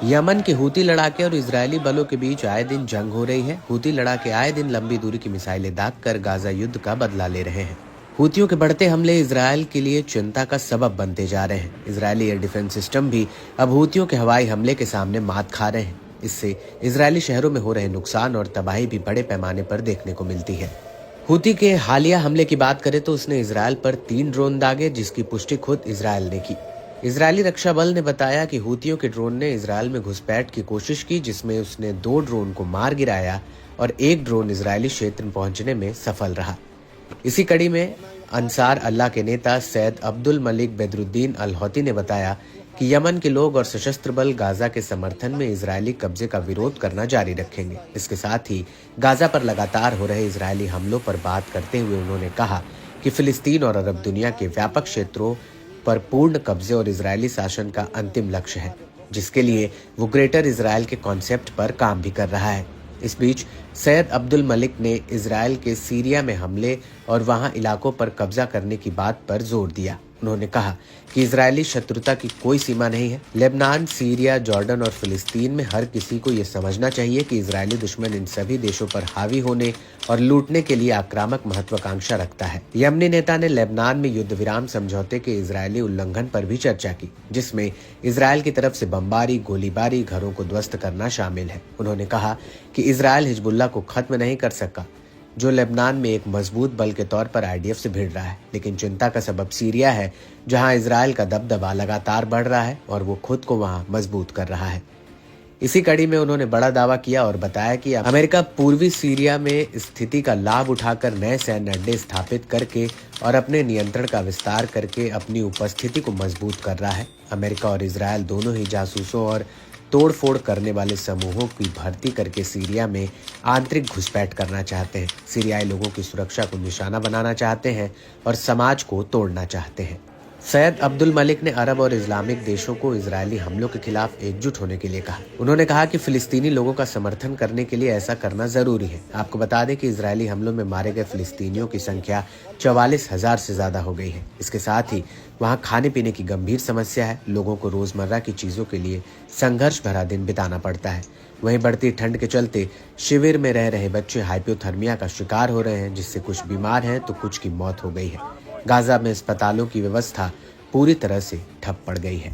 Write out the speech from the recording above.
Yemen के Houthi लड़ाके और Israeli बलों के बीच आए दिन जंग हो रही है। हूती लड़ाके आए दिन लंबी दूरी की मिसाइलें दागकर गाजा युद्ध का बदला ले रहे हैं। हूतियों के बढ़ते हमले इजरायल के लिए चिंता का सबब बनते जा रहे हैं। इजरायली एयर डिफेंस सिस्टम भी अब हूतियों के हवाई हमले के सामने मात खा रहे हैं। इससे इजरायली शहरों में हो रहे नुकसान और तबाही भी बड़े पैमाने पर देखने को मिलती है। हूती के हालिया हमले की बात करें तो उसने इजरायल पर 3 ड्रोन दागे, जिसकी पुष्टि खुद इजरायल ने की। इजरायली रक्षा बल ने बताया कि हूतियों के ड्रोन ने इजरायल में घुसपैठ की कोशिश की, जिसमें उसने 2 ड्रोन को मार गिराया और 1 ड्रोन इजरायली क्षेत्र में पहुंचने में सफल रहा। इसी कड़ी में अंसार अल्लाह के नेता सैयद अब्दुल मलिक बदरुद्दीन अल हौती ने बताया कि यमन के लोग और सशस्त्र बल गाजा के समर्थन में इजरायली कब्जे का विरोध करना जारी रखेंगे। इसके साथ ही गाजा पर लगातार हो रहे इजरायली हमलों पर बात करते हुए उन्होंने कहा कि फिलिस्तीन और अरब दुनिया के व्यापक क्षेत्रों पर पूर्ण कब्जे और इजरायली शासन का अंतिम लक्ष्य है, जिसके लिए वो ग्रेटर इजरायल के कॉन्सेप्ट पर काम भी कर रहा है। इस बीच सैयद अब्दुल मलिक ने इजरायल के सीरिया में हमले और वहां इलाकों पर कब्जा करने की बात पर जोर दिया। उन्होंने कहा कि इजरायली शत्रुता की कोई सीमा नहीं है। लेबनान, सीरिया, जॉर्डन और फिलिस्तीन में हर किसी को ये समझना चाहिए कि इजरायली दुश्मन इन सभी देशों पर हावी होने और लूटने के लिए आक्रामक महत्वाकांक्षा रखता है। यमनी नेता ने लेबनान में युद्ध विराम समझौते के इजरायली उल्लंघन पर भी चर्चा की, जिसमें इजरायल की तरफ से बमबारी, गोलीबारी, घरों को ध्वस्त करना शामिल है। उन्होंने कहा कि इजरायल हिजबुल्लाह को खत्म नहीं कर सका, जो लेबनान में एक मजबूत बल के तौर पर आईडीएफ से भिड़ रहा है, लेकिन चिंता का सबब सीरिया है, जहां इजरायल का दबदबा लगातार बढ़ रहा है और वो खुद को वहां मजबूत कर रहा है। इसी कड़ी में उन्होंने बड़ा दावा किया और बताया कि अमेरिका पूर्वी सीरिया में स्थिति का लाभ उठाकर नए सैन्य अड्डे स्थापित करके और अपने नियंत्रण का विस्तार करके अपनी उपस्थिति को मजबूत कर रहा है। अमेरिका और इजरायल दोनों ही जासूसों और तोड़फोड़ करने वाले समूहों की भर्ती करके सीरिया में आंतरिक घुसपैठ करना चाहते हैं, सीरियाई लोगों की सुरक्षा को निशाना बनाना चाहते हैं और समाज को तोड़ना चाहते हैं। सैयद अब्दुल मलिक ने अरब और इस्लामिक देशों को इजरायली हमलों के खिलाफ एकजुट होने के लिए कहा। उन्होंने कहा कि फिलिस्तीनी लोगों का समर्थन करने के लिए ऐसा करना जरूरी है। आपको बता दें कि इजरायली हमलों में मारे गए फिलिस्तीनियों की संख्या 44,000 से ज्यादा हो गई है। इसके साथ ही वहाँ खाने पीने की गंभीर समस्या है। लोगों को रोजमर्रा की चीजों के लिए संघर्ष भरा दिन बिताना पड़ता है। वहीं बढ़ती ठंड के चलते शिविर में रह रहे बच्चे हाइपोथर्मिया का शिकार हो रहे हैं, जिससे कुछ बीमार हैं तो कुछ की मौत हो गई है। गाजा में अस्पतालों की व्यवस्था पूरी तरह से ठप पड़ गई है।